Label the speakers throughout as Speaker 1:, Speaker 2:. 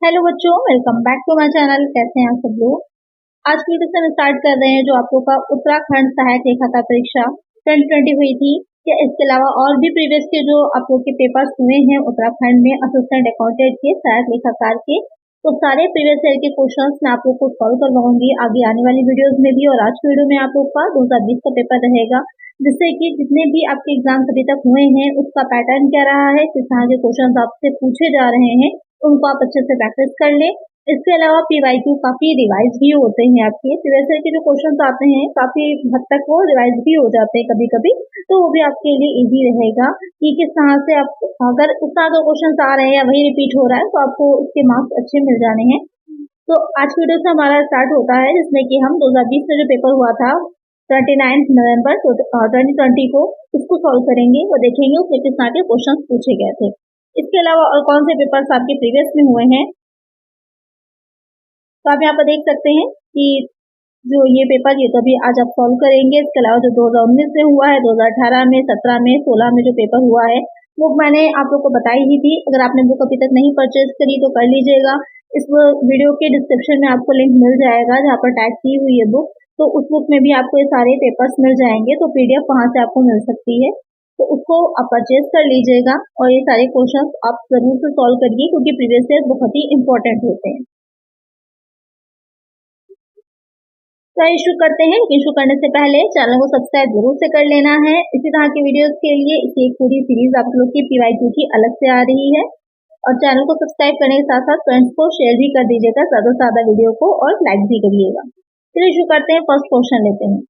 Speaker 1: Hello बच्चों, welcome back to my channel. कैसे हैं आप सब लोग। आज की वीडियो से हम स्टार्ट कर रहे हैं जो आप लोगों का उत्तराखंड सहायक लेखाकार परीक्षा 2020 हुई थी। या इसके अलावा और भी प्रीवियस के जो आप लोग के पेपर्स हुए हैं उत्तराखंड में असिस्टेंट अकाउंटेंट के, सहायक लेखाकार के, तो सारे प्रीवियस ईयर के क्वेश्चंस मैं आप लोग को सॉल्व करवाऊंगी आगे आने वाली वीडियोज में भी। और आज की वीडियो में आप लोग का 2020 का पेपर रहेगा, जिससे कि जितने भी आपके एग्जाम अभी तक हुए हैं उसका पैटर्न क्या रहा है, किस तरह के क्वेश्चन आपसे पूछे जा रहे हैं, उनको आप अच्छे से प्रैक्टिस कर ले। इसके अलावा पीवाईक्यू काफी रिवाइज भी होते हैं आपके प्रीवियस ईयर के जो क्वेश्चंस आते हैं, काफी हद तक वो रिवाइज भी हो जाते हैं कभी कभी, तो वो भी आपके लिए इजी रहेगा कि किस तरह से आप अगर उस तरह के क्वेश्चन आ रहे हैं या वही रिपीट हो रहा है तो आपको उसके मार्क्स अच्छे मिल जाने हैं। तो आज की वीडियो से हमारा स्टार्ट होता है, जिसमें कि हम 2020 में जो पेपर हुआ था 29 नवंबर 2020 को, उसको सॉल्व करेंगे और देखेंगे उसमें किस तरह के क्वेश्चन पूछे गए थे। इसके अलावा और कौन से पेपर्स आपके प्रीवियस में हुए हैं, तो आप यहाँ पर देख सकते हैं कि जो ये पेपर ये तो अभी आज आप सॉल्व करेंगे। इसके अलावा जो 2019 में हुआ है, 2018 में, 17 में, 16 में जो पेपर हुआ है वो मैंने आप लोग को बताई ही थी। अगर आपने बुक अभी तक नहीं परचेज करी तो कर लीजिएगा। इस वीडियो के डिस्क्रिप्शन में आपको लिंक मिल जाएगा जहाँ पर टैग की हुई है बुक, तो उस बुक में भी आपको ये सारे पेपर्स मिल जाएंगे, तो पीडीएफ वहां से आपको मिल सकती है, तो उसको आप परचेज कर लीजिएगा और ये सारे क्वेश्चंस आप जरूर से सॉल्व करिए क्योंकि प्रीवियस ईयर बहुत ही इंपॉर्टेंट होते हैं। तो इशू करते हैं, इशू करने से पहले चैनल को सब्सक्राइब जरूर से कर लेना है। इसी तरह की वीडियोस के लिए इसी एक पूरी सीरीज आप लोग की पीवाईक्यू की अलग से आ रही है, और चैनल को सब्सक्राइब करने के साथ साथ फ्रेंड्स को शेयर भी कर दीजिएगा ज्यादा से ज्यादा वीडियो को, और लाइक भी करिएगा। चलिए इशू करते हैं, फर्स्ट क्वेश्चन लेते हैं।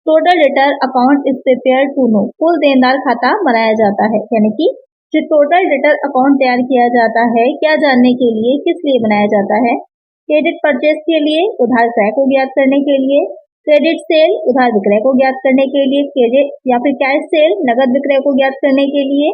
Speaker 1: Total debtor account is prepare to know, कुल देनदार खाता बनाया जाता है, यानी कि जो टोटल डेटर अकाउंट तैयार किया जाता है क्या जानने के लिए, किस लिए बनाया जाता है। क्रेडिट परचेज के लिए, उधार क्रय को ज्ञात करने के लिए, क्रेडिट सेल उधार विक्रय को ज्ञात करने के लिए, क्रेडिट या फिर कैश सेल नगद विक्रय को ज्ञात करने के लिए,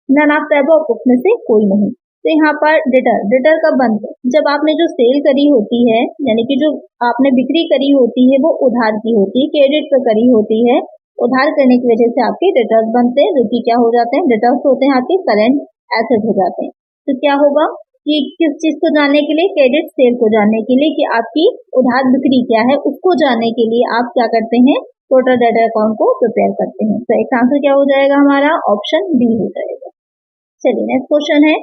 Speaker 1: नन ऑफ द अबव में से कोई नहीं। तो यहाँ पर डेटर कब बनते हैं, जब आपने जो सेल करी होती है, यानी कि जो आपने बिक्री करी होती है वो उधार की होती है, क्रेडिट पे करी होती है, उधार करने की वजह से आपके डेटर्स बनते हैं, जो कि क्या हो जाते हैं, डेटर्स होते हैं आपके करंट एसेट हो जाते हैं। तो क्या होगा कि किस चीज को जानने के लिए, क्रेडिट सेल को जानने के लिए कि आपकी उधार बिक्री क्या है, उसको जानने के लिए आप क्या करते हैं, टोटल डेटर अकाउंट को प्रिपेयर करते हैं। तो एक आंसर क्या हो जाएगा हमारा, ऑप्शन डी हो जाएगा। चलिए नेक्स्ट क्वेश्चन है,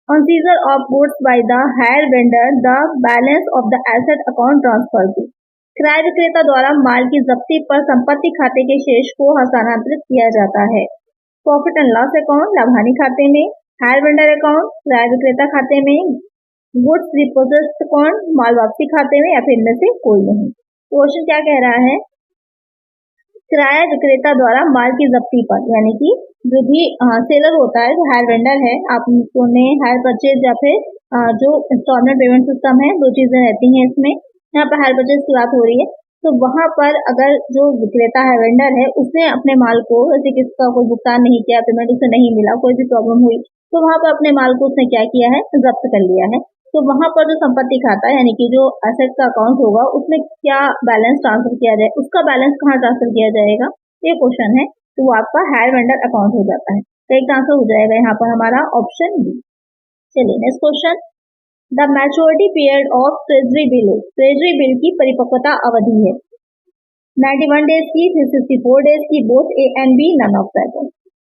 Speaker 1: On seizure of goods by the hire vendor, the balance of the asset account transfer to, क्रय विक्रेता द्वारा माल की जब्ती पर संपत्ति खाते के शेष को हस्तांतरित किया जाता है। प्रॉफिट एंड लॉस अकाउंट लाभानी खाते में, हायर वेंडर अकाउंट क्रय विक्रेता खाते में, गुड्स रिपोजिट अकाउंट माल वापसी खाते में, या फिर इनमें से कोई नहीं। क्वेश्चन क्या कह रहा है, क्रय विक्रेता द्वारा माल की जब्ती पर, यानी कि जो भी सेलर होता है, जो हायर वेंडर है, आपने हायर परचेज या फिर जो इंस्टॉलमेंट पेमेंट सिस्टम है, दो चीजें रहती हैं इसमें। यहाँ पर हायर परचेज की बात हो रही है, तो वहां पर अगर जो विक्रेता है, वेंडर है, उसने अपने माल को, जैसे किसका कोई भुगतान नहीं किया, पेमेंट उसे नहीं मिला, कोई भी प्रॉब्लम हुई, तो वहां पर अपने माल को उसने क्या किया है, जब्त कर लिया है। तो वहां पर जो संपत्ति खाता यानी कि जो एसेट का अकाउंट होगा उसमें क्या बैलेंस ट्रांसफर किया जाए, उसका बैलेंस कहाँ ट्रांसफर किया जाएगा, ये क्वेश्चन है। तो वो आपका हायर वेंडर अकाउंट हो जाता है। तो एक आंसर हो जाएगा यहाँ पर हमारा ऑप्शन बी। चलिए next question, the maturity period of treasury bill, treasury bill की परिपक्वता अवधि है 91 डेज की, 364 डेज की, both A and B, none of that.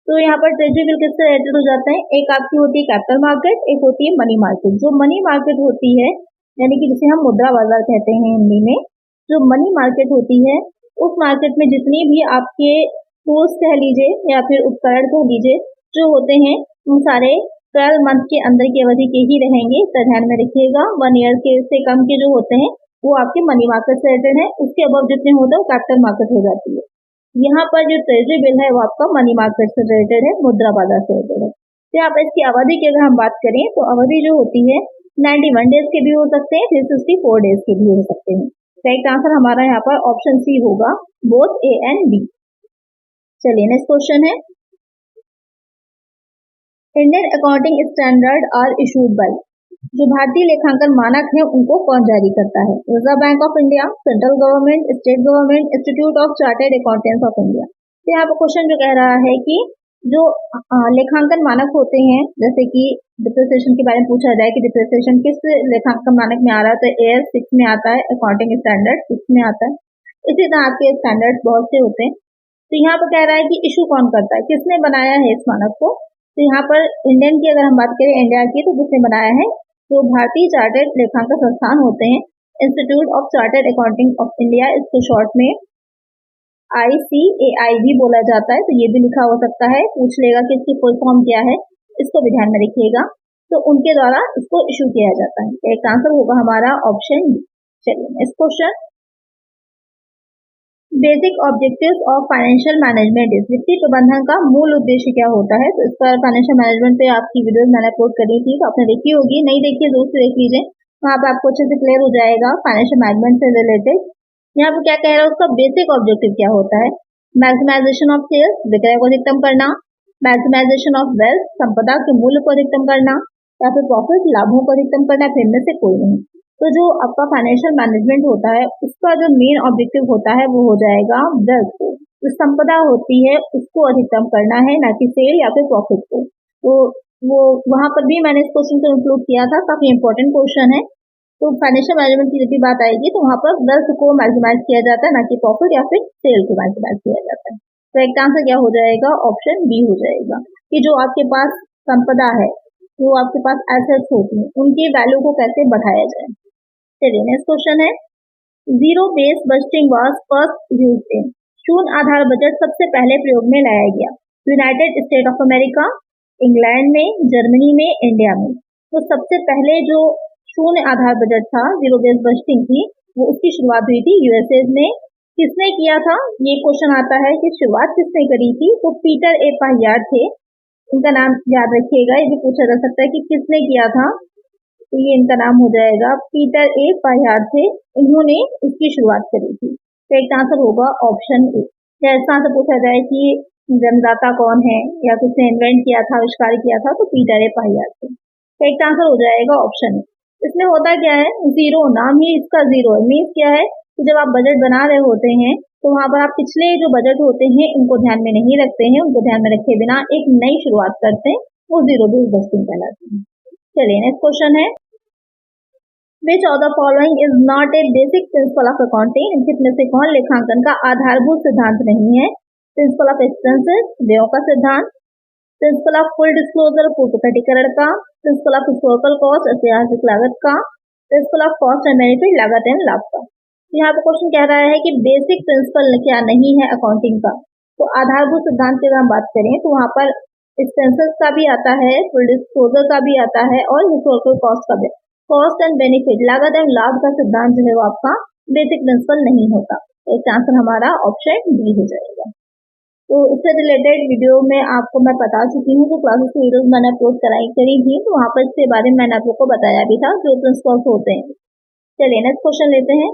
Speaker 1: तो यहाँ पर ट्रेजरी बिल किससे रिलेटेड हो जाते हैं, एक आपकी होती है कैपिटल मार्केट, एक होती है मनी मार्केट। जो मनी मार्केट होती है, यानी कि जिसे हम मुद्रा बाजार कहते हैं हिंदी में, जो मनी मार्केट होती है उस मार्केट में जितनी भी आपके टूल्स कह लीजिए या फिर उपकरण कह लीजिए जो होते हैं, उन सारे 12 मंथ के अंदर की अवधि के ही रहेंगे, तो ध्यान में रखिएगा। 1 ईयर के से कम के जो होते हैं वो आपके मनी मार्केट से रिलेटेड है, उसके अबव जितने होते हैं वो कैपिटल मार्केट हो जाती है। यहाँ पर जो ट्रेजरी बिल है वो आपका मनी मार्केट से रिलेटेड है, मुद्रा बाजार से रिलेटेड है। तो यहाँ पर इसकी अवधि की अगर हम बात करें तो अवधि जो होती है 91 डेज के भी हो सकते हैं, 364 डेज के भी हो सकते हैं। करेक्ट आंसर हमारा यहाँ पर ऑप्शन सी होगा, बोथ ए एंड बी। चलिए नेक्स्ट क्वेश्चन है, Indian accounting standard are issued by, जो भारतीय लेखांकन मानक है उनको कौन जारी करता है, reserve bank of India, central government, state government, institute of chartered accountants of India. तो यहाँ पर क्वेश्चन जो कह रहा है कि जो लेखांकन मानक होते हैं, जैसे कि डिप्रिसिएशन के बारे में पूछा जाए कि डिप्रिसिएशन किस लेखांकन मानक में आ रहा है, तो AS 6 में आता है, अकाउंटिंग स्टैंडर्ड 6 में आता है। इसी तरह आपके स्टैंडर्ड्स बहुत से होते हैं। तो यहाँ पर कह रहा है कि इशू कौन करता है, किसने बनाया है इस मानक को। तो यहाँ पर इंडियन की अगर हम बात करें, इंडिया की, तो किसने बनाया है, तो भारतीय चार्टर्ड लेखांकन संस्थान होते हैं, institute of chartered accounting of India, इसको शॉर्ट में ICAI भी बोला जाता है। तो ये भी लिखा हो सकता है, पूछ लेगा कि इसकी फुल फॉर्म क्या है, इसको भी ध्यान में रखिएगा। तो उनके द्वारा इसको इशू किया जाता है। एक आंसर होगा हमारा ऑप्शन डी। चलिए next question, basic objectives of financial management is, वित्तीय प्रबंधन का मूल उद्देश्य क्या होता है। तो इस पर फाइनेंशियल मैनेजमेंट पे आपकी वीडियोस मैंने अपलोड करी थी, तो आपने देखी होगी, नहीं देखी है जरूर से देख लीजिए, वहाँ पे आपको अच्छे से क्लियर हो जाएगा फाइनेंशियल मैनेजमेंट से रिलेटेड। यहाँ पर क्या कह रहा है, उसका बेसिक ऑब्जेक्टिव क्या होता है, मैक्सिमाइजेशन ऑफ सेल्स, विक्रय को अधिकतम करना, मैक्सिमाइजेशन ऑफ वेल्थ, संपदा के मूल्य को अधिकतम करना, या फिर प्रॉफिट, लाभों को अधिकतम करना, फिर में से कोई नहीं। तो जो आपका फाइनेंशियल मैनेजमेंट होता है, उसका जो मेन ऑब्जेक्टिव होता है वो हो जाएगा वेल्थ को, जो संपदा होती है उसको अधिकतम करना है, ना कि सेल या फिर प्रॉफिट को। तो वो वहां पर भी मैंने इस क्वेश्चन को इंक्लूड किया था, काफी इंपॉर्टेंट क्वेश्चन है। तो फाइनेंशियल मैनेजमेंट की जब भी बात आएगी तो वहां पर वेल्थ को मैक्सिमाइज किया जाता है, ना कि प्रॉफिट या फिर सेल को मैक्सिमाइज किया जाता है। तो एक आंसर क्या हो जाएगा, ऑप्शन बी हो जाएगा, कि जो आपके पास संपदा है, जो आपके पास एसेट्स होती है, उनकी वैल्यू को कैसे बढ़ाया जाए। चलिए नेक्स्ट क्वेश्चन है, zero base budgeting was first used in, शून्य आधार बजट सबसे पहले प्रयोग में लाया गया United state of America, England में, जर्मनी में, इंडिया में। तो सबसे पहले जो शून्य आधार बजट था, जीरो बेस बजटिंग थी, वो उसकी शुरुआत हुई थी USA में। किसने किया था, ये क्वेश्चन आता है कि शुरुआत किसने करी थी, तो पीटर ए पाहियार थे, इनका नाम याद रखिएगा, ये भी पूछा जा सकता है कि किसने किया था, तो ये इनका नाम हो जाएगा पीटर ए पाहियार थे, इन्होंने इसकी शुरुआत करी थी। तो एक आंसर होगा ऑप्शन ए। या इसका आंसर पूछा जाए कि जन्मदाता कौन है या किसने इन्वेंट किया था, आविष्कार किया था, तो पीटर ए पाहियार थे। तो एक आंसर हो जाएगा ऑप्शन ए। इसमें होता क्या है, जीरो, नाम ही इसका जीरो है, मीन्स क्या है कि जब आप बजट बना रहे होते हैं तो वहां पर आप पिछले जो बजट होते हैं उनको ध्यान में नहीं रखते हैं, उनको ध्यान में रखे बिना एक नई शुरुआत करते हैं, वो जीरो बेस बजटिंग कहलाती है। चलिए नेक्स्ट क्वेश्चन है, which of the following is not a basic principle of accounting, इनमें से कौन लेखांकन का आधारभूत सिद्धांत नहीं है। प्रिंसिपल ऑफ एक्सपेंसेस, व्ययों का सिद्धांत, प्रिंसिपल ऑफ फुल डिस्क्लोजर, पूर्व प्रकटीकरण का, प्रिंसिपल ऑफ हिस्टोरिकल कॉस्ट, ऐतिहासिक लागत का, principle of cost and benefit, लागत एवं लाभ का। यहाँ पे क्वेश्चन कह रहा है कि बेसिक प्रिंसिपल क्या नहीं है अकाउंटिंग का। तो आधारभूत सिद्धांत की अगर हम बात करें तो वहां पर एक्सपेंसेस का भी आता है, फुल डिस्क्लोजर का भी आता है, और हिस्टोरिकल कॉस्ट का भी। कॉस्ट एंड बेनिफिट, लागत एवं लाभ का सिद्धांत जो है वो आपका बेसिक प्रिंसिपल नहीं होता। तो इसका आंसर हमारा ऑप्शन डी हो जाएगा। तो इससे रिलेटेड वीडियो में आपको मैं बता चुकी हूँ, जो क्लासेस की वीडियोस मैंने अपलोड करी थी, तो वहाँ पर इसके बारे में मैंने आप लोग को बताया भी था, जो प्रिंसिपल्स होते हैं। चलिए नेक्स्ट क्वेश्चन लेते हैं,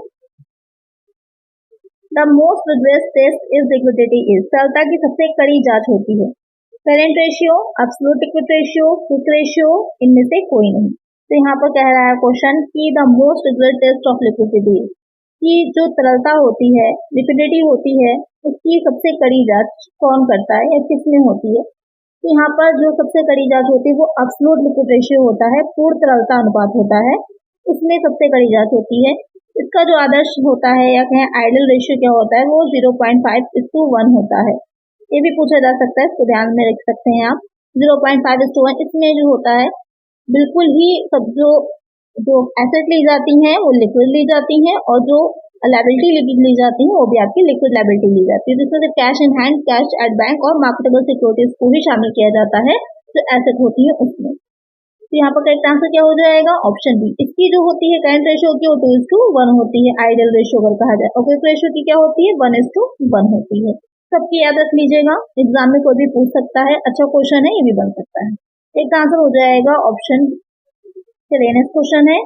Speaker 1: the most rigorous test is liquidity is, तरलता की सबसे कड़ी जांच होती है, current ratio, absolute liquid ratio, quick ratio, इनमें से कोई नहीं। तो यहाँ पर कह रहा है क्वेश्चन कि the most rigorous test of liquidity, कि जो तरलता होती है, लिक्विडिटी होती है, उसकी सबसे कड़ी जांच कौन करता है या किसमें होती है। तो यहाँ पर जो सबसे कड़ी जांच होती है वो एब्सोल्यूट लिक्विड रेशियो होता है, पूर्ण तरलता अनुपात होता है, उसमें सबसे कड़ी जांच होती है। इसका जो आदर्श होता है या कहें आइडियल रेशियो क्या होता है, वो 0.5:1 होता है। ये भी पूछा जा सकता है, इसको ध्यान में रख सकते हैं आप। 0.5:1 इसमें जो होता है बिल्कुल ही सब जो एसेट ली जाती हैं वो लिक्विड ली जाती हैं, और जो लायबिलिटी ली जाती है वो भी आपकी लिक्विड लायबिलिटी ली जाती है, जिसमें से cash in hand, cash at bank और मार्केटेबल सिक्योरिटीज को भी शामिल किया जाता है जो एसेट होती है उसमें। तो यहाँ पर करेक्ट आंसर क्या हो जाएगा, ऑप्शन बी। इसकी जो होती है करंट रेशियो की, वो 2:1 होती है, आइडियल रेशियो अगर कहा जाए, और क्विक रेशियो की क्या होती है, 1:1 होती है। सबकी याद रख लीजिएगा, एग्जाम में कोई भी पूछ सकता है, अच्छा क्वेश्चन है, ये भी बन सकता है। एक आंसर हो जाएगा ऑप्शन। चलिए नेक्स्ट क्वेश्चन है,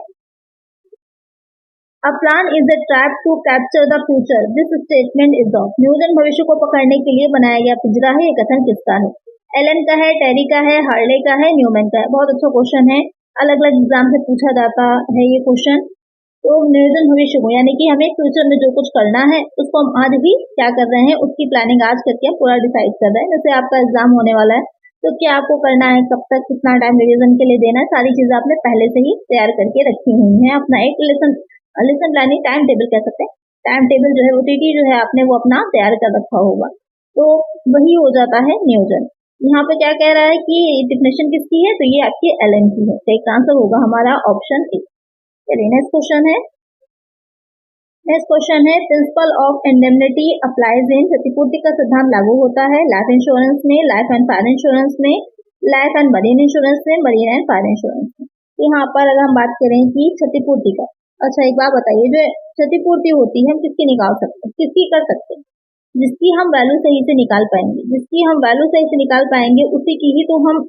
Speaker 1: A plan is a trap to capture the future. This statement is of. Newton भविष्य को पकड़ने के लिए बनाया गया पिंजरा है, ये कथन किसका है। एलन का है, टेरी का है, हार्ले का है, न्यूमैन का है। बहुत अच्छा क्वेश्चन है, अलग अलग एग्जाम से पूछा जाता है ये क्वेश्चन। तो नियोजन भविष्य को, यानी कि हमें फ्यूचर में जो कुछ करना है उसको हम आज भी क्या कर रहे हैं, उसकी प्लानिंग आज करके हम पूरा डिसाइड कर रहे हैं। जैसे आपका एग्जाम होने वाला है तो क्या आपको करना है, कब तक कितना टाइम रिवीजन के लिए देना है, सारी चीजें आपने पहले से ही तैयार करके रखी हुई है। अपना एक लेसन प्लानिंग टाइम टेबल कह सकते हैं, टाइम टेबल जो है OTT जो है आपने वो अपना तैयार कर रखा होगा, तो वही हो जाता है नियोजन। यहाँ पे क्या कह रहा है कि डिफिनेशन किसकी है, तो ये आपकी LN की है। तो एक आंसर होगा हमारा ऑप्शन ए। चलिए नेक्स्ट क्वेश्चन है प्रिंसिपल ऑफ इंडेमनिटी अप्लाइज इन, क्षतिपूर्ति का सिद्धांत लागू होता है लाइफ इंश्योरेंस में, लाइफ एंड फायर इंश्योरेंस में, लाइफ एंड मरीन इंश्योरेंस में, मरीन एंड फायर इंश्योरेंस में। तो यहाँ पर अगर हम बात करें कि क्षतिपूर्ति का, अच्छा एक बात बताइए, जो क्षतिपूर्ति होती है हम किसकी निकाल सकते हैं, किसकी कर सकते हैं, जिसकी हम वैल्यू सही से निकाल पाएंगे, जिसकी हम वैल्यू सही से निकाल पाएंगे उसी की ही तो हम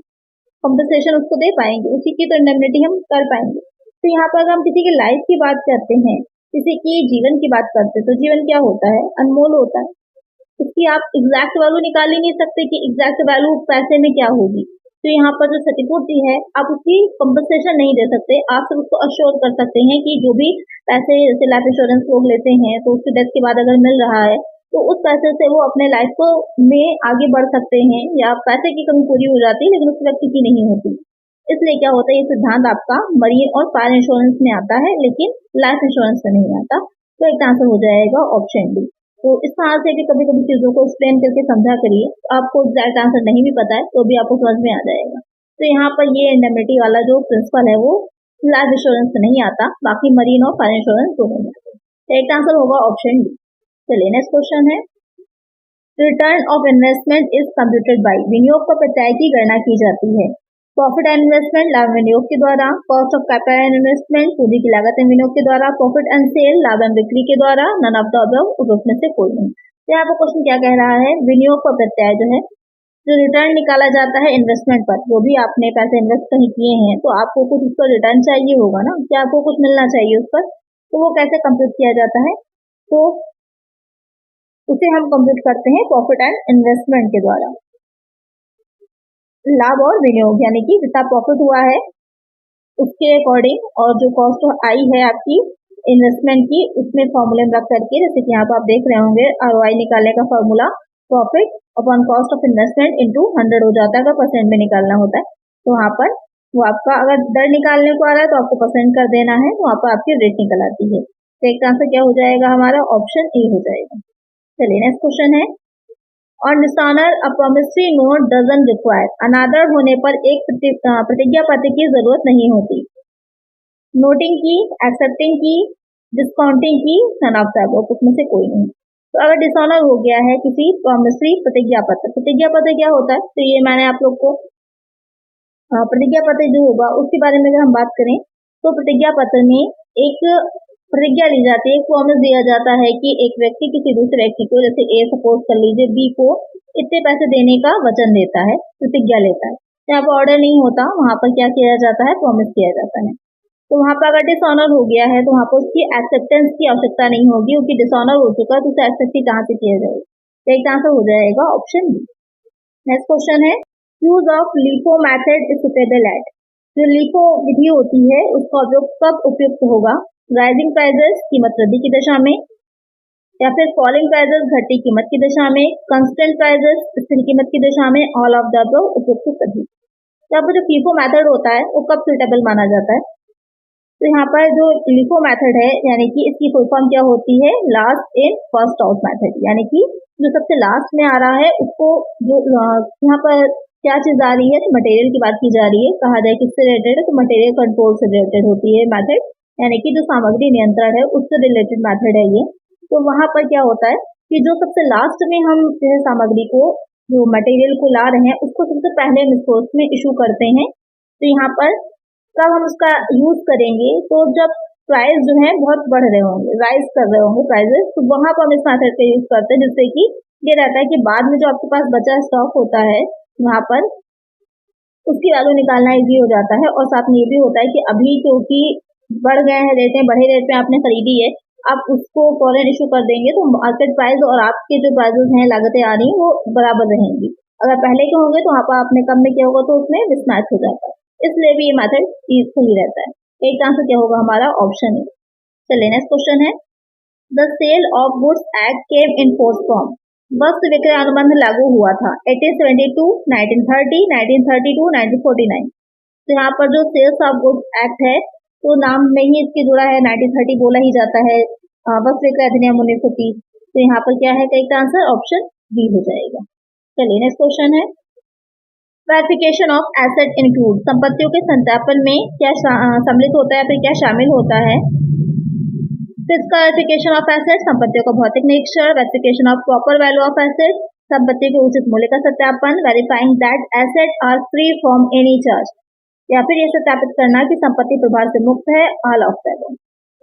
Speaker 1: कंपनसेशन उसको दे पाएंगे, उसी की तो इंडेमनिटी हम कर पाएंगे। तो यहाँ पर अगर हम किसी की लाइफ की बात करते हैं, किसी की जीवन की बात करते हैं, तो जीवन क्या होता है, अनमोल होता है, उसकी आप एग्जैक्ट वैल्यू निकाल ही नहीं सकते कि एग्जैक्ट वैल्यू पैसे में क्या होगी। तो यहाँ पर जो क्षतिपूर्ति है आप उसकी कंपनसेशन नहीं दे सकते, आप सिर्फ उसको अश्योर कर सकते हैं कि जो भी पैसे जैसे लाइफ इंश्योरेंस लोग लेते हैं तो उसकी डेथ के बाद अगर मिल रहा है तो उस पैसे से वो अपने लाइफ को में आगे बढ़ सकते हैं, या पैसे की कमी पूरी हो जाती है लेकिन उस व्यक्ति की नहीं होती। इसलिए क्या होता है, ये सिद्धांत आपका मरीन और फायर इंश्योरेंस में आता है लेकिन लाइफ इंश्योरेंस में नहीं आता। तो एक आंसर हो जाएगा ऑप्शन डी। तो इस तरह से भी कभी कभी चीजों को एक्सप्लेन करके समझा करिए, आपको एग्जैक्ट आंसर नहीं भी पता है तो भी आपको समझ में आ जाएगा। तो यहाँ पर ये इंडेमनिटी वाला जो प्रिंसिपल है वो लाइफ इंश्योरेंस में नहीं आता, बाकी मरीन और फायर इंश्योरेंस दोनों में आता है। तो एक आंसर होगा ऑप्शन डी। चलिए नेक्स्ट क्वेश्चन है return of investment is computed by, विनियोग पर प्रत्याय की गणना की जाती है। प्रॉफिट एंड इन्वेस्टमेंट लाभ विनियोग के द्वारा, cost of capital and investment पूंजी की लागत एवं विनियोग के द्वारा, प्रॉफिट एंड सेल लाभ एवं बिक्री के द्वारा, नन ऑफ द अबव उपरोक्त में से कोई नहीं। तो यहाँ पर क्वेश्चन क्या कह रहा है, विनियोग पर प्रत्याय जो है, जो रिटर्न निकाला जाता है इन्वेस्टमेंट पर, जो भी आपने पैसे इन्वेस्ट कहीं किए हैं तो आपको कुछ उस पर रिटर्न चाहिए होगा ना, क्या आपको कुछ मिलना चाहिए उस पर, तो वो कैसे कंप्यूट किया जाता है, तो उसे हम कंप्यूट करते हैं प्रॉफिट एंड इन्वेस्टमेंट के द्वारा। लाभ और विनियोग यानी कि जितना प्रॉफिट हुआ है उसके अकॉर्डिंग, और जो कॉस्ट आई है आपकी इन्वेस्टमेंट की उसमें फॉर्मूले में रख करके, जैसे कि यहाँ पर आप देख रहे होंगे ROI निकालने का formula profit upon cost of investment into 100 हो जाता है, अगर परसेंट में निकालना होता है तो वहाँ पर वो आपका अगर दर निकालने को आ रहा है तो आपको परसेंट कर देना है, तो वहाँ पर आपकी रेट निकल आती है। तो एक आंसर क्या हो जाएगा हमारा, ऑप्शन ए हो जाएगा। चलिए नेक्स्ट क्वेश्चन है on dishonour a promissory note doesn't require, अनादर होने पर एक प्रतिज्ञा पत्र की जरूरत नहीं होती। नोटिंग की, एक्सेप्टिंग की, डिस्काउंटिंग की, नन ऑफ द अबव उसमें से कोई नहीं। तो अगर डिसऑनर हो गया है किसी प्रॉमिसरी प्रतिज्ञा पत्र क्या होता है, तो ये मैंने आप लोग को प्रतिज्ञा पत्र जो होगा उसके बारे में अगर हम बात करें तो प्रतिज्ञा पत्र में एक प्रतिज्ञा ली जाती है, एक प्रॉमिस दिया जाता है कि एक व्यक्ति किसी दूसरे व्यक्ति को, जैसे ए सपोज कर लीजिए बी को इतने पैसे देने का वचन देता है, प्रतिज्ञा लेता है। जहाँ पर ऑर्डर नहीं होता वहां पर क्या किया जाता है, प्रॉमिस किया जाता है। तो वहां पर अगर डिसऑनर हो गया है तो वहां पर उसकी एक्सेप्टेंस की आवश्यकता नहीं होगी, क्योंकि डिसऑनर हो चुका है तो उसे एक्सेप्ट ही कहाँ से किया जाएगा। तो एक आंसर हो जाएगा ऑप्शन बी। नेक्स्ट क्वेश्चन है use of LIFO method is suitable at, जो LIFO विधि होती है उसका उपयोग कब उपयुक्त होगा, राइजिंग प्राइजेस कीमत वृद्धि की दशा में, या फिर फॉलिंग प्राइजेस घटती कीमत की दशा में, कांस्टेंट प्राइजेस स्थिर कीमत की दशा में, ऑल ऑफ द अबव उपयुक्त सभी। यहाँ पर जो LIFO मेथड होता है वो कब सुटेबल माना जाता है, तो यहाँ पर जो LIFO मेथड है यानी कि इसकी फुल फॉर्म क्या होती है, last in first out method, यानी कि जो सबसे लास्ट में आ रहा है उसको, जो यहाँ पर क्या चीज आ रही है, तो मटेरियल की बात की जा रही है, कहा जाए किससे रिलेटेड है, तो मटेरियल कंट्रोल से रिलेटेड होती है मेथड, यानी कि जो सामग्री नियंत्रण है उससे रिलेटेड मेथड है ये। तो वहां पर क्या होता है कि जो सबसे लास्ट में हम जो है सामग्री को, जो मटेरियल को ला रहे हैं उसको सबसे पहले हम सोर्स में इशू करते हैं। तो यहाँ पर कब हम उसका यूज करेंगे, तो जब प्राइस जो है बहुत बढ़ रहे होंगे, राइज कर रहे होंगे प्राइजेस, तो वहां पर हम इस मेथड का यूज करते हैं, जिससे कि ये रहता है कि बाद में जो आपके पास बचा स्टॉक होता है वहां पर उसकी वैल्यू निकालना इजी हो जाता है। और साथ में ये भी होता है कि अभी क्योंकि बढ़ गए हैं रेटें, बढ़े रेट पे आपने खरीदी है, आप उसको फॉरेन इशू कर देंगे तो मार्केट प्राइस और आपके जो प्राइसेस हैं, लागतें आ रही हैं वो बराबर रहेंगी। अगर पहले के होंगे तो वहां पर आपने कम में किया होगा तो उसमें मिसमैच हो जाता है, इसलिए भी ये मेथड यूजफुल ही रहता है। एक आंसर क्या होगा हमारा, ऑप्शन ए। चलिए नेक्स्ट क्वेश्चन है, the sale of goods act came in force from, वस्तु विक्रय अनुबंध लागू हुआ था 1872, 1930, 1932, 1949। तो यहाँ पर जो सेल्स ऑफ गुड्स एक्ट है तो नाम में ही इसके जुड़ा है 1930 बोला ही जाता है, वस्तु विक्रय अधिनियम 1930। तो यहाँ पर क्या है, करेक्ट आंसर ऑप्शन बी हो जाएगा। चलिए नेक्स्ट क्वेश्चन है, वेरिफिकेशन ऑफ एसेट इंक्लूड, संपत्तियों के सत्यापन में क्या सम्मिलित होता है, फिर क्या शामिल होता है। फिजिकल वेरिफिकेशन ऑफ एसेट, संपत्तियों का भौतिक निरीक्षण। Verification of proper value of asset, संपत्ति के उचित मूल्य का सत्यापन। Verifying that asset are free from any charge, या फिर यह सत्यापित करना कि संपत्ति प्रभार से मुक्त है, ऑल ऑफ दैट।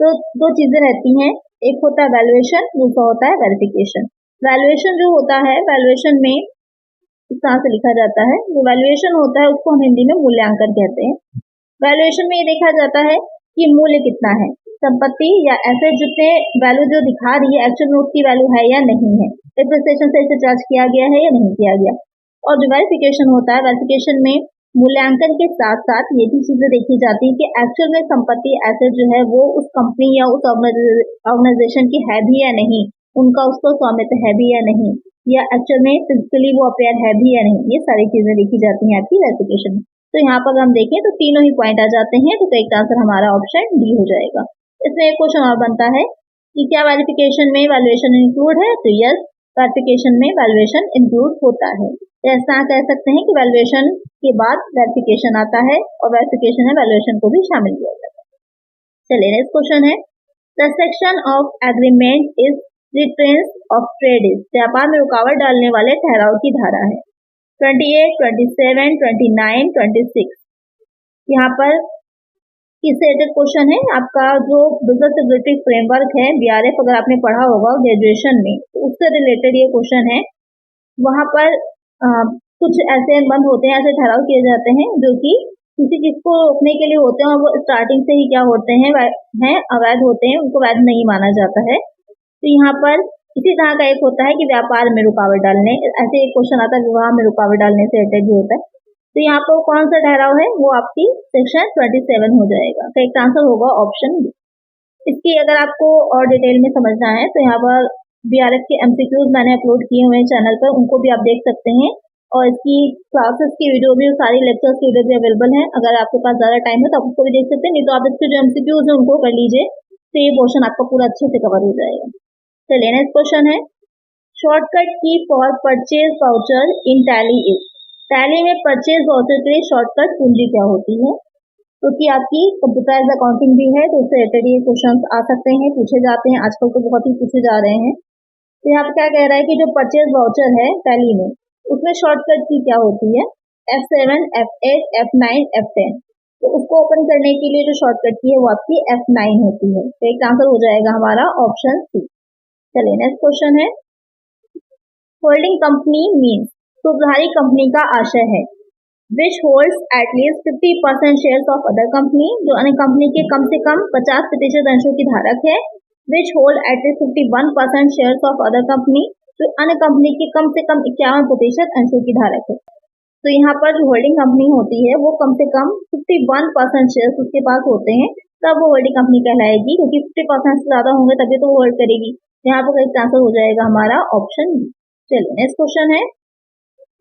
Speaker 1: तो दो चीजें रहती हैं, एक होता है वैल्यूएशन, दूसरा होता है वेरिफिकेशन। वैल्यूएशन जो होता है, वैल्यूएशन में इस तरह से लिखा जाता है, जो वैल्यूएशन होता है उसको हम हिंदी में मूल्यांकन कहते हैं। वैल्यूएशन में ये देखा जाता है कि मूल्य कितना है, संपत्ति या एसेट जितने वैल्यू जो दिखा रही है एक्चुअल में उसकी वैल्यू है या नहीं है, डिप्रिसिएशन से इसे चार्ज किया गया है या नहीं किया गया। और जो वेरिफिकेशन होता है, वेरिफिकेशन में मूल्यांकन के साथ साथ ये भी चीजें देखी जाती है कि एक्चुअल में संपत्ति एसेट जो है वो उस कंपनी या उस ऑर्गेनाइजेशन की है भी या नहीं, उनका उसको स्वामित्व है भी या नहीं, या एक्चुअल में फिजिकली वो अपेयर है भी या नहीं, ये सारी चीजें देखी जाती हैं आपकी वेरिफिकेशन में। तो यहाँ पर हम देखें तो तीनों ही पॉइंट आ जाते हैं, तो करेक्ट आंसर हमारा ऑप्शन डी हो जाएगा। इसमें एक क्वेश्चन और बनता है कि क्या वेरिफिकेशन में वैल्यूएशन इंक्लूड है, तो यस, वेरिफिकेशन में वैल्यूएशन इंक्लूड होता है। ऐसा कह सकते हैं कि वैल्यूएशन के बाद वेरिफिकेशन आता है और वेरिफिकेशन में वैल्यूएशन को भी शामिल किया जाता है। चलिए नेक्स्ट क्वेश्चन है, the section of agreement is restraint of trade is, व्यापार में रुकावट डालने वाले ठहराव की धारा है 28, 27, 29, 26। यहाँ पर किससे रिलेटेड क्वेश्चन है, आपका जो बिजनेस रेगुलेटरी फ्रेमवर्क है बीआरएफ, अगर आपने पढ़ा होगा ग्रेजुएशन में तो उससे रिलेटेड ये क्वेश्चन है। वहां पर कुछ ऐसे अनुबंध होते हैं, ऐसे ठहराव किए जाते हैं जो कि किसी चीज को रोकने के लिए होते हैं और वो स्टार्टिंग से ही क्या होते हैं, अवैध होते हैं, उनको वैध नहीं माना जाता है। तो यहाँ पर इसी तरह का एक होता है कि व्यापार में रुकावट डालने, ऐसे एक क्वेश्चन आता है विवाह में रुकावट डालने से रिलेटेड भी होता है। तो यहाँ पर कौन सा ठहराव है, वो आपकी सेक्शन 27 हो जाएगा। करेक्ट आंसर होगा ऑप्शन बी। इसकी अगर आपको और डिटेल में समझना है तो यहाँ पर बीआरएफ के एमसीक्यूज मैंने अपलोड किए हुए हैं चैनल पर, उनको भी आप देख सकते हैं। और इसकी क्लासेस की वीडियो भी, सारी लेक्चर्स की वीडियो भी अवेलेबल है। अगर आपके पास ज्यादा टाइम है तो आप उसको भी देख सकते हैं, नहीं तो आप इसके जो एमसीक्यूज है उनको कर लीजिए, तो ये पोर्शन आपका पूरा अच्छे से कवर हो जाएगा। चलिए नेक्स्ट क्वेश्चन है, शॉर्टकट की for purchase voucher in tally is, tally में परचेज वाउचर के लिए शॉर्टकट कुंजी क्या होती है। क्योंकि आपकी कंप्यूटराइज अकाउंटिंग भी है तो उससे रिलेटेड ये क्वेश्चन आ सकते हैं, पूछे जाते हैं, आजकल तो बहुत ही पूछे जा रहे हैं। तो यहाँ पे क्या कह रहा है कि जो परचेज वाउचर है टैली में, उसमें शॉर्टकट की क्या होती है, F7, F8, F9, F10। तो उसको ओपन करने के लिए जो शॉर्टकट की है वो आपकी F9 होती है। तो एक आंसर हो जाएगा हमारा ऑप्शन सी। चलिए नेक्स्ट क्वेश्चन है, होल्डिंग कंपनी मीन्स, सूत्रधारी कंपनी का आशय है which holds at least 50% shares of other company, जो अन्य कंपनी के कम से कम 50% अंशों की धारक है। which hold at least 51% shares of other company, जो अन्य कंपनी के कम से कम 51% अंशों की धारक है। तो यहाँ पर जो होल्डिंग कंपनी होती है वो कम से कम 51% शेयर्स उसके पास होते हैं, तब वो होल्डिंग कंपनी कहलाएगी, क्योंकि 50% से ज्यादा होंगे तभी तो वो होल्ड करेगी। यहाँ पर एक आंसर हो जाएगा हमारा ऑप्शन बी। चलिए नेक्स्ट क्वेश्चन है,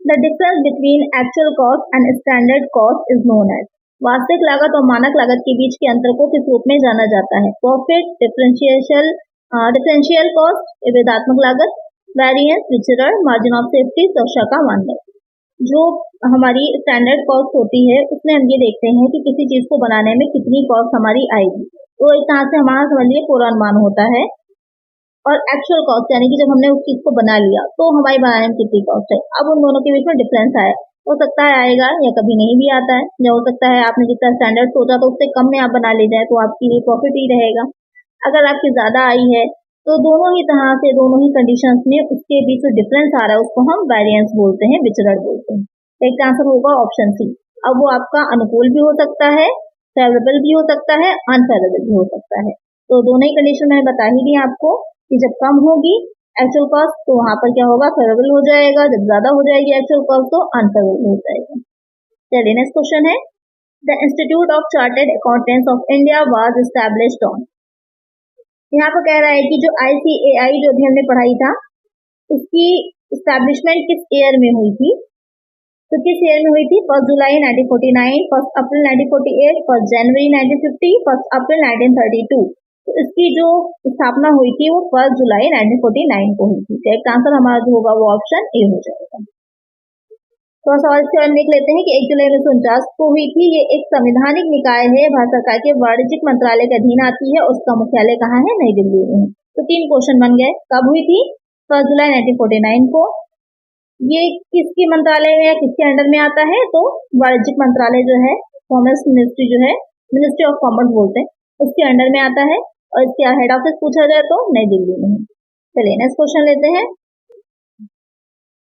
Speaker 1: The difference between actual cost and standard cost is known as, वास्तविक लागत और मानक लागत के बीच के अंतर को किस रूप में जाना जाता है। प्रॉफिट, डिफरेंशियल कॉस्ट, विभेदात्मक लागत, वेरिएंस, विचरण, मार्जिन ऑफ सेफ्टी, सुरक्षा का मानदंड। जो हमारी स्टैंडर्ड कॉस्ट होती है उसमें हम ये देखते हैं कि किसी चीज को बनाने में कितनी कॉस्ट हमारी आएगी, तो एक तरह से हमारा समझिए पूर्वानुमान होता है। और एक्चुअल कॉस्ट यानी कि जब हमने उस चीज को बना लिया तो हमारी बनाने में कितनी कॉस्ट है, अब उन दोनों के बीच में डिफरेंस आया, हो सकता है आएगा या कभी नहीं भी आता है, या हो सकता है आपने जितना स्टैंडर्ड सोचा तो उससे कम में आप बना ले जाए तो आपके लिए प्रॉफिट ही रहेगा। अगर आपकी ज्यादा आई है तो दोनों ही तरह से, दोनों ही कंडीशंस में उसके बीच जो डिफरेंस आ रहा है उसको हम वेरिएंस बोलते हैं, विचरण बोलते हैं। एक आंसर होगा ऑप्शन सी। अब वो आपका अनुकूल भी हो सकता है, फेवरेबल भी हो सकता है, अनफेवरेबल भी हो सकता है। तो दोनों ही कंडीशन मैंने बता ही दी आपको कि जब कम होगी एक्चुअल कॉस्ट तो वहां पर क्या होगा, फेवरेबल हो जाएगा, जब ज्यादा हो जाएगी एक्चुअल कॉस्ट तो अनफेवरेबल हो जाएगा। चलिए नेक्स्ट क्वेश्चन है, the institute of chartered accountants of India was established on, यहाँ पर कह रहा है कि जो ICAI जो भी हमने पढ़ाई था उसकी इस्टेब्लिशमेंट किस ईयर में हुई थी, तो किस ईयर में हुई थी? 1 जुलाई 1949, 1 अप्रैल 1948, 1 जनवरी 1950, 1 अप्रैल 1932। तो इसकी जो स्थापना हुई थी वो 1 जुलाई 1949 को हुई थी। तो एक आंसर हमारा जो होगा वो ऑप्शन ए हो जाएगा। तो सवाल इसके बारे में देख लेते हैं कि 1 जुलाई 1949 को हुई थी। ये एक संवैधानिक निकाय है, भारत सरकार के वाणिज्यिक मंत्रालय के अधीन आती है और उसका मुख्यालय कहाँ है? नई दिल्ली में। तो 3 क्वेश्चन बन गए। कब हुई थी? 1 जुलाई 1949 को। ये किसके मंत्रालय में या किसके अंडर में आता है? तो वाणिज्यिक मंत्रालय जो है, कॉमर्स मिनिस्ट्री जो है, मिनिस्ट्री ऑफ कॉमर्स बोलते हैं, उसके अंडर में आता है। और इसका हेड ऑफिस पूछा जाए तो नई दिल्ली में। चलिए नेक्स्ट क्वेश्चन लेते हैं।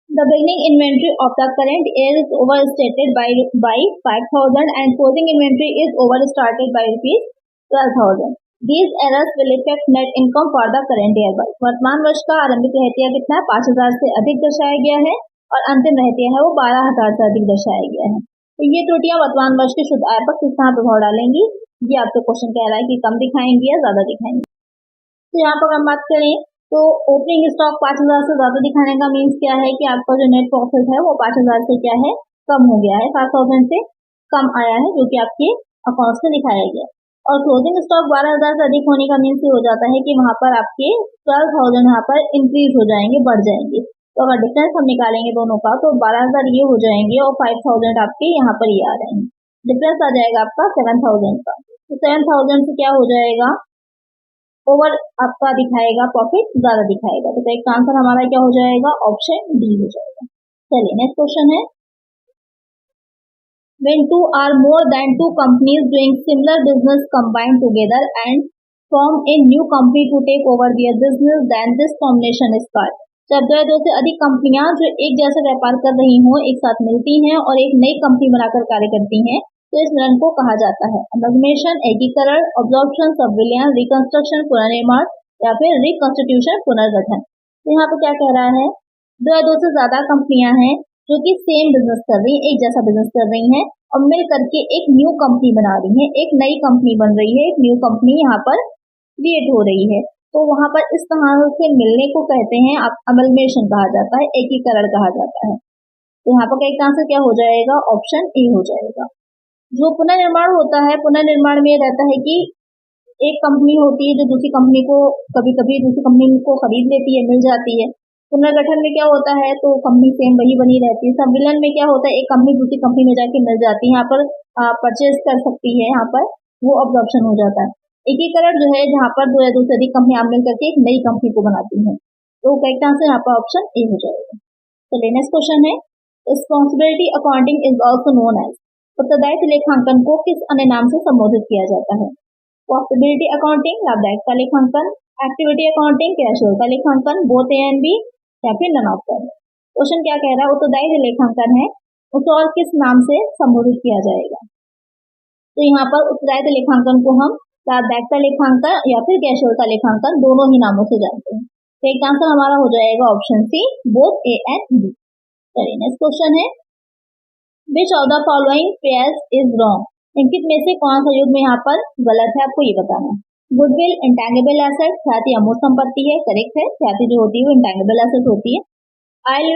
Speaker 1: The beginning inventory of the current year is overstated by 5,000 and closing inventory is overstated by rupees 12,000. These errors will affect net income for the current year by वर्तमान वर्ष का आरंभिक रहतिया कितना है? 5,000 से अधिक दर्शाया गया है और अंतिम रहतिया है वो 12,000 से अधिक दर्शाया गया है। तो ये त्रुटियां वर्तमान वर्ष की शुद्ध आय पर किस तरह प्रभाव डालेंगी? ये आपको क्वेश्चन कह रहा है कि कम दिखाएंगी या ज्यादा दिखाएंगी। तो यहाँ पर हम बात करें तो ओपनिंग स्टॉक 5,000 से ज्यादा दिखाने का मीन्स क्या है कि आपका जो नेट प्रॉफिट है वो 5,000 से क्या है? कम हो गया है, 5,000 से कम आया है, जो कि आपके अकाउंट्स में दिखाया गया। और क्लोजिंग स्टॉक 12,000 से अधिक होने का मीन्स ये हो जाता है कि वहां पर आपके 12,000 यहाँ पर इंक्रीज हो जाएंगे, बढ़ जाएंगे। तो अगर डिफरेंस हम निकालेंगे दोनों का तो 12,000 ये हो जाएंगे और 5,000 आपके यहाँ पर ये आ रहे हैं। डिफरेंस आ जाएगा आपका 7,000 का। तो 7,000 से क्या हो जाएगा? ओवर आपका दिखाएगा, प्रॉफिट ज्यादा दिखाएगा। तो एक आंसर हमारा क्या हो जाएगा? ऑप्शन डी हो जाएगा। चलिए नेक्स्ट क्वेश्चन है। When two or more than two companies doing similar business combine together and form a new company to take over their business, then this combination is called। जब दो से अधिक कंपनियां जो एक जैसा व्यापार कर रही हों एक साथ मिलती हैं और एक नई कंपनी बनाकर कार्य करती हैं तो इस मिलन को कहा जाता है अमलगमेशन, एकीकरण, अब्जॉर्प्शन, सबविलियन, रिकंस्ट्रक्शन, पुनर्निर्माण या फिर रिकंस्टिट्यूशन, पुनर्गठन। तो यहाँ पे क्या कह रहा है? दो से ज्यादा कंपनियां हैं जो कि सेम बिजनेस कर रही है, एक जैसा बिजनेस कर रही हैं और मिल करके एक न्यू कंपनी बना रही है, एक नई कंपनी बन रही है, एक न्यू कंपनी यहाँ पर क्रिएट हो रही है। तो वहां पर इस तरह से मिलने को कहते हैं अमलगमेशन कहा जाता है, एकीकरण कहा जाता है। तो यहाँ पर एक आंसर क्या हो जाएगा? ऑप्शन ए हो जाएगा। जो पुनर्निर्माण होता है, पुनर्निर्माण में रहता है कि एक कंपनी होती है जो दूसरी कंपनी को कभी कभी दूसरी कंपनी को खरीद लेती है, मिल जाती है। पुनर्गठन में क्या होता है? तो कंपनी सेम वही बनी रहती है। सबविलन में क्या होता है? एक कंपनी दूसरी कंपनी में जाके मिल जाती है, यहाँ पर परचेज कर सकती है, यहाँ पर वो अब्जॉर्प्शन हो जाता है। एकीकरण जो है जहाँ पर दो या दो से अधिक कंपनियां मिल करके एक नई कंपनी को बनाती है। तो करेक्ट आंसर यहाँ पर ऑप्शन ए हो जाएगा। चलिए नेक्स्ट क्वेश्चन है। Responsibility accounting is also known as, उत्तरदायित्व लेखांकन को किस अन्य नाम से संबोधित किया जाता है? प्रॉफिटेबिलिटी अकाउंटिंग, लाभदायिकता लेखांकन, एक्टिविटी अकाउंटिंग, क्रियाशीलता लेखांकन, बोथ ए एंड बी या फिर नन ऑफ दैट। क्वेश्चन क्या कह रहा है? उत्तरदायित्व लेखांकन है, उसे और किस नाम से संबोधित किया जाएगा? तो यहाँ पर उत्तरदायित्व लेखांकन को हम लाभदायिकता लेखांकन या फिर क्रियाशीलता लेखांकन दोनों ही नामों से जानते हैं। तो एक आंसर हमारा हो जाएगा option C, both A and B. चलिए नेक्स्ट क्वेश्चन है। Which of the following pairs is wrong? निम्नलिखित में से कौन सा युग्म यहाँ पर गलत है, आपको ये बताना है। गुडविल इंटेंगिबल एसेट, ख्याति अमूर्त संपत्ति है, करेक्ट है। ख्याति जो होती है वो इंटेंगिबल एसेट होती है। ऑयल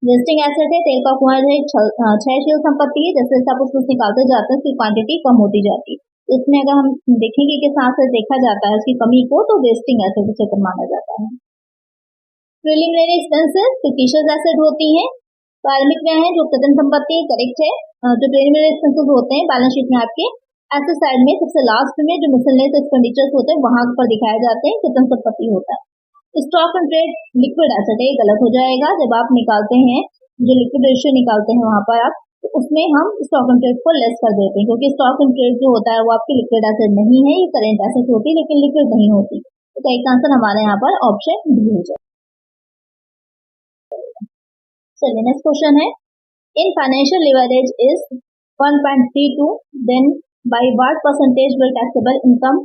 Speaker 1: वेस्टिंग एसेट है, तेल का कुआं जो है क्षयशील संपत्ति है, जैसे जैसे आप उसको निकालते जाते हैं उसकी क्वांटिटी कम होती जाती है। इसमें अगर हम देखेंगे कि साथ से देखा जाता है उसकी कमी को तो वेस्टिंग एसेट उसे माना जाता है। प्रिलिमिनरी एक्सपेंसेस फिक्टिशियस एसेट होती है। प्रारंभिक व्यय है जो प्रथम संपत्ति, करेक्ट है। जो प्रिलिमिनरी एक्सपेंसेस होते हैं बैलेंस शीट में आपके एसेट साइड में सबसे लास्ट में जो मिसलेनियस एक्सपेंडिचर्स होते हैं वहां पर दिखाए जाते हैं, प्रथम संपत्ति होता है। Stock and trade liquid asset है, गलत हो जाएगा। जब आप निकालते हैं जो लिक्विड रेशियो निकालते हैं वहां पर आप तो उसमें हम स्टॉक एंड ट्रेड को लेस कर देते हैं, क्योंकि स्टॉक एंड ट्रेड जो होता है वो आपकी लिक्विड एसेट नहीं है, ये करेंट एसेट होती है लेकिन लिक्विड नहीं होती। तो एक आंसर हमारे यहाँ पर ऑप्शन डी हो जाएगा। चलिए नेक्स्ट क्वेश्चन है। In financial leverage is 1.32, then by what percentage will taxable income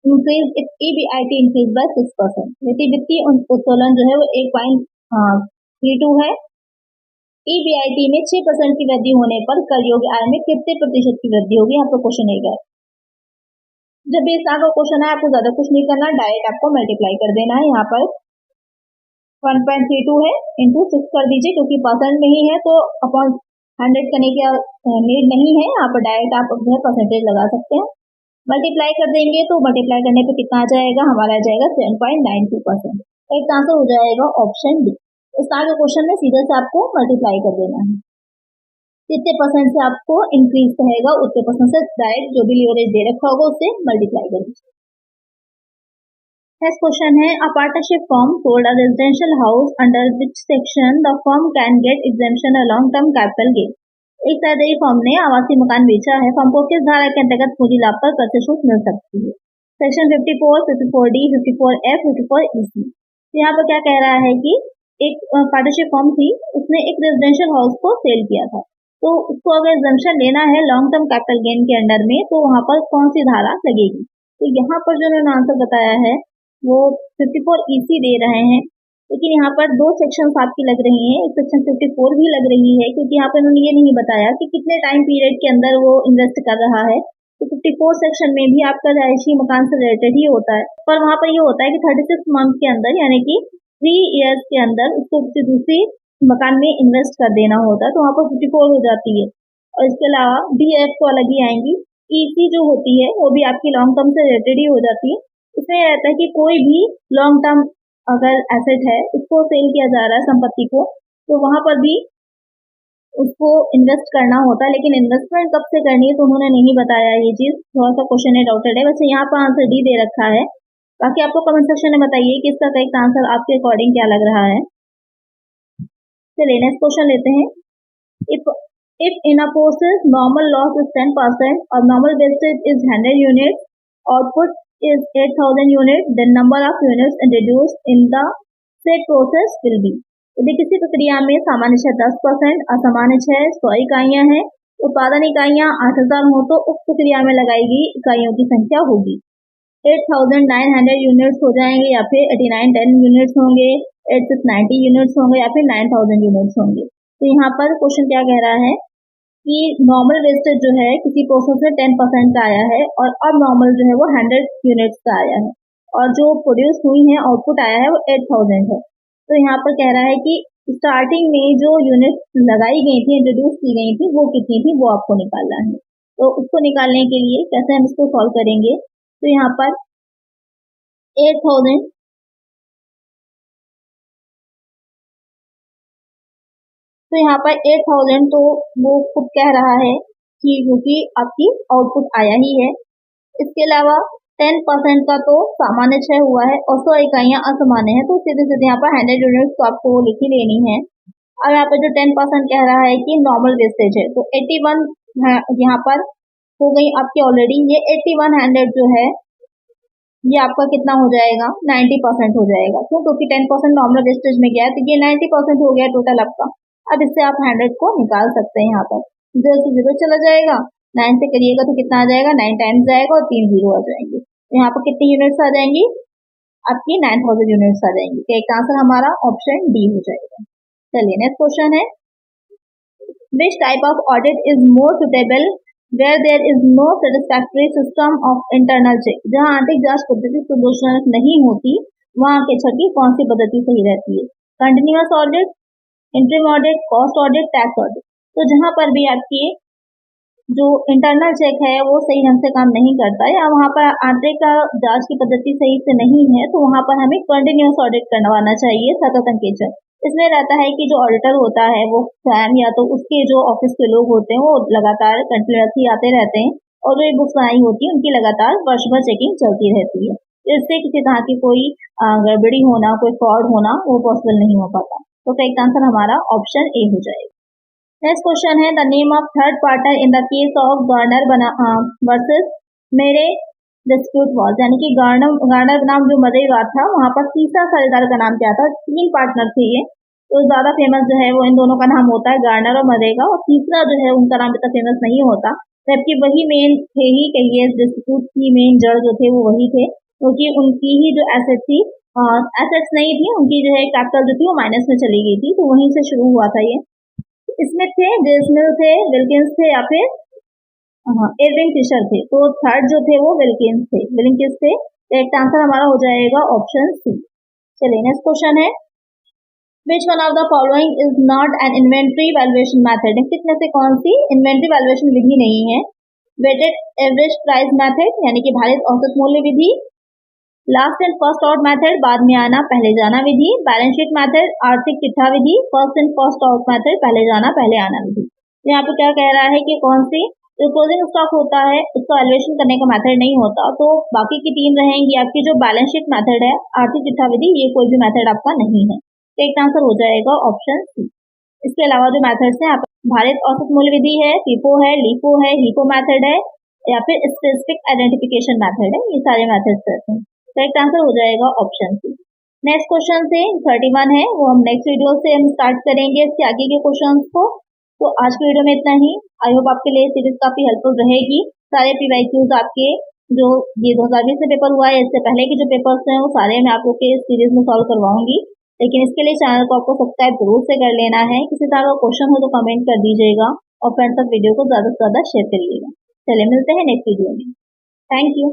Speaker 1: increase if EBIT increase by 6%? यदि वित्तीय उत्तोलन जो है वो 1.32 है, EBIT में 6% की वृद्धि होने पर कर योग्य आय में कितने प्रतिशत की वृद्धि होगी? आपको क्वेश्चन है। जब भी इस तरह का क्वेश्चन है आपको ज्यादा कुछ नहीं करना, डायरेक्ट आपको मल्टीप्लाई कर देना है। यहाँ पर 1.32 है इंटू 6 कर दीजिए, क्योंकि परसेंट नहीं है तो अपॉन 100 करने की नीड नहीं है। यहाँ पर डायरेक्ट आप जो है परसेंटेज लगा सकते हैं। मल्टीप्लाई कर देंगे तो मल्टीप्लाई करने पे कितना आ जाएगा, हमारा आ जाएगा 7.92%। तो इसका आंसर हो जाएगा ऑप्शन डी। इस तरह के क्वेश्चन में सीधे से आपको मल्टीप्लाई कर देना है। जितने परसेंट से आपको इंक्रीज रहेगा उतने परसेंट से डायरेक्ट जो भी लीवरेज दे रखा होगा उससे मल्टीप्लाई कर दीजिए। नेक्स्ट क्वेश्चन है, a partnership firm sold a residential house under which section the firm can get exemption a long term capital gain. एक तरह फर्म ने आवासीय मकान बेचा है, फर्म को किस धारा के अंतर्गत पूंजी लाभ पर कर से छूट मिल सकती है? Section 54, 54D, 54F, 54EC। यहाँ पर क्या कह रहा है कि एक पार्टनरशिप फर्म थी, उसने एक रेजिडेंशियल हाउस को सेल किया था, तो उसको अगर एग्जेम्पशन लेना है लॉन्ग टर्म कैपिटल गेन के अंडर में, तो वहां पर कौन सी धारा लगेगी? तो यहाँ पर जो उन्होंने आंसर बताया है वो 54EC दे रहे हैं, लेकिन यहाँ पर दो सेक्शन आपकी लग रही हैं, एक सेक्शन 54 भी लग रही है, क्योंकि यहाँ पर उन्होंने ये नहीं बताया कि कितने टाइम पीरियड के अंदर वो इन्वेस्ट कर रहा है। तो 54 सेक्शन में भी आपका रिहायशी मकान से रिलेटेड ही होता है, पर वहां पर ये होता है कि 36 मंथ के अंदर यानी कि 3 ईयर्स के अंदर उसको किसी दूसरी मकान में इन्वेस्ट कर देना होता है, तो वहां पर 54 हो जाती है। और इसके अलावा DF तो अलग ही आएंगी। EC जो होती है वो भी आपकी लॉन्ग टर्म से रिलेटेड ही हो जाती है। इसमें यह रहता है कि कोई भी लॉन्ग टर्म अगर एसेट है उसको सेल किया जा रहा है संपत्ति को, तो वहां पर भी उसको इन्वेस्ट करना होता है, लेकिन इन्वेस्टमेंट कब से करनी है तो उन्होंने नहीं बताया। ये चीज थोड़ा सा क्वेश्चन है, डाउटेड है। वैसे यहाँ पर आंसर डी दे रखा है। बाकी आपको कमेंट सेक्शन में बताइए कि इसका करेक्ट आंसर आपके अकॉर्डिंग क्या लग रहा है। चलिए नेक्स्ट क्वेश्चन लेते हैं। If in a process normal loss is 10% or normal wastage is 100 units, output is 8,000 units, then number of units introduced in the said process will be। यदि किसी प्रक्रिया में सामान्य क्षय 10%, असामान्य क्षय 100 इकाइयां हैं, उत्पादन इकाइयां 8,000 हो तो उक्त प्रक्रिया में लगाई गई इकाइयों की संख्या होगी 8,900 यूनिट्स हो जाएंगे, या फिर 8910 यूनिट्स होंगे, 8690 यूनिट्स होंगे, या फिर 9,000 यूनिट्स होंगे। तो यहाँ पर क्वेश्चन क्या कह रहा है कि नॉर्मल वेस्टेज जो है किसी प्रोसेस में 10% का आया है, और अब नॉर्मल जो है वो 100 यूनिट्स का आया है, और जो प्रोड्यूस हुई है आउटपुट आया है वो 8,000 है। तो यहाँ पर कह रहा है कि स्टार्टिंग में जो यूनिट्स लगाई गई थी, इंट्रोड्यूस की गई थी, वो कितनी थी वो आपको निकालना है। तो उसको निकालने के लिए कैसे हम इसको सॉल्व करेंगे? तो यहाँ पर 8,000 तो यहाँ पर 8,000 तो वो खुद कह रहा है कि क्योंकि आपकी आउटपुट आया ही है। इसके अलावा 10% का तो सामान्य क्षय हुआ है और 100 इकाइयां असामान्य है, तो सीधे सीधे यहाँ पर 100 यूनिट्स तो आपको लिखी लेनी है। अब यहाँ पर जो 10% कह रहा है कि नॉर्मल वेस्टेज है, तो 81 यहाँ पर हो गई आपकी ऑलरेडी। ये 8100 जो है ये आपका कितना हो जाएगा, 90% हो जाएगा। क्यों? क्योंकि 10% नॉर्मल वेस्टेज में गया है, तो ये 90% हो गया टोटल आपका। अब इससे आप 100 को निकाल सकते हैं। यहाँ पर 0 से 0 चला जाएगा, 9 से करिएगा तो कितना आ जाएगा, 9 टाइम्स जाएगा और 3 0 आ जाएंगे। तो यहाँ पर कितनी यूनिट्स आ जाएंगी आपकी, 9000 यूनिट्स आ जाएंगी। तो एक आंसर हमारा ऑप्शन डी हो जाएगा। चलिए नेक्स्ट क्वेश्चन है, which type of audit is more suitable where there is no satisfactory system of internal check। जहां आंतरिक जांच पद्धति संतोषजनक नहीं होती, वहां के छठ की कौन सी पद्धति सही रहती है? Continuous audit, interim audit, cost audit, tax audit. तो जहां पर भी आपकी जो इंटरनल चेक है वो सही ढंग से काम नहीं करता है, या वहां पर आंतरिक जांच की पद्धति सही से नहीं है, तो वहां पर हमें कंटिन्यूअस ऑडिट करवाना चाहिए सतत अंकेक्षण। इसमें रहता है कि जो ऑडिटर होता है वो स्वयं या तो उसके जो ऑफिस के लोग होते हैं वो लगातार कंटिन्यूअसली आते रहते हैं, और जो बुक्स बनाई होती है उनकी लगातार वर्ष भर चेकिंग चलती रहती है। इससे किसी तरह की कोई गड़बड़ी होना, कोई फ्रॉड होना वो पॉसिबल नहीं हो पाता। तो करेक्ट आंसर हमारा ऑप्शन ए हो जाएगा। नेक्स्ट क्वेश्चन है, the name of third party in the case of Garner versus मेरे डिस्प्यूट वॉज। यानी कि गार्नर नाम जो मदई बात था, वहां पर तीसरा साझेदार का नाम क्या था? 3 पार्टनर थे ये, तो ज्यादा फेमस जो है वो इन दोनों का नाम होता है गार्नर और मदई का, और तीसरा जो है उनका नाम इतना फेमस नहीं होता, जबकि वही मेन थे ही कहिए डिस्प्यूट की मेन जड़ जो थे वो वही थे, क्योंकि उनकी ही जो एसेट थी, एसेट्स नहीं थी उनकी, जो है कैपिटल जो थी वो माइनस में चली गई थी, तो वहीं से शुरू हुआ था ये। इसमें थे जेसमिल थे, विल्किंस थे, या फिर एरविंग फिशर थे। तो थर्ड जो थे वो विल्किंस थे। विल्किंस थे। करेक्ट आंसर हमारा हो जाएगा ऑप्शन सी। चलिए नेक्स्ट क्वेश्चन है, which one of the following is not an inventory valuation method. निम्नलिखित में से कौन सी इन्वेंट्री वैल्यूएशन विधि नहीं है? वेटेड एवरेज प्राइस मेथड यानी कि भारित औसत मूल्य विधि, last and first out method बाद में आना पहले जाना विधि, बैलेंस शीट मेथड आर्थिक चिट्ठा विधि, first in first out method पहले जाना पहले आना विधि। यहाँ पे क्या कह रहा है कि कौन सी जो क्लोजिंग स्टॉक होता है उसका वैल्यूएशन करने का मेथड नहीं होता, तो बाकी की तीन रहेंगी आपकी। जो बैलेंस शीट मेथड है, आर्थिक चिट्ठा विधि, ये कोई भी मेथड आपका नहीं है। एक आंसर हो जाएगा ऑप्शन सी। इसके अलावा जो मेथड्स हैं, भारित औसत मूल्य विधि है, फीफो है, लीफो है, हीफो मेथड है या फिर स्पेसिफिक आइडेंटिफिकेशन मेथड है, ये सारे मेथड्स रहते हैं। करेक्ट आंसर हो जाएगा ऑप्शन सी। नेक्स्ट क्वेश्चन से 31 है, वो हम नेक्स्ट वीडियो से हम स्टार्ट करेंगे इसके आगे के क्वेश्चंस को। तो आज की वीडियो में इतना ही। आई होप आपके लिए सीरीज काफी हेल्पफुल रहेगी। सारे PYQs आपके जो ये 2020 में पेपर हुआ है, इससे पहले के जो पेपर्स हैं वो सारे मैं आप लोग के इस सीरीज में सॉल्व करवाऊंगी। लेकिन इसके लिए चैनल को आपको सब्सक्राइब जरूर से कर लेना है। किसी तरह का क्वेश्चन हो तो कमेंट कर दीजिएगा और फ्रेंड्स तक वीडियो को ज्यादा से ज्यादा शेयर करिएगा। चलिए मिलते हैं नेक्स्ट वीडियो में। Thank you.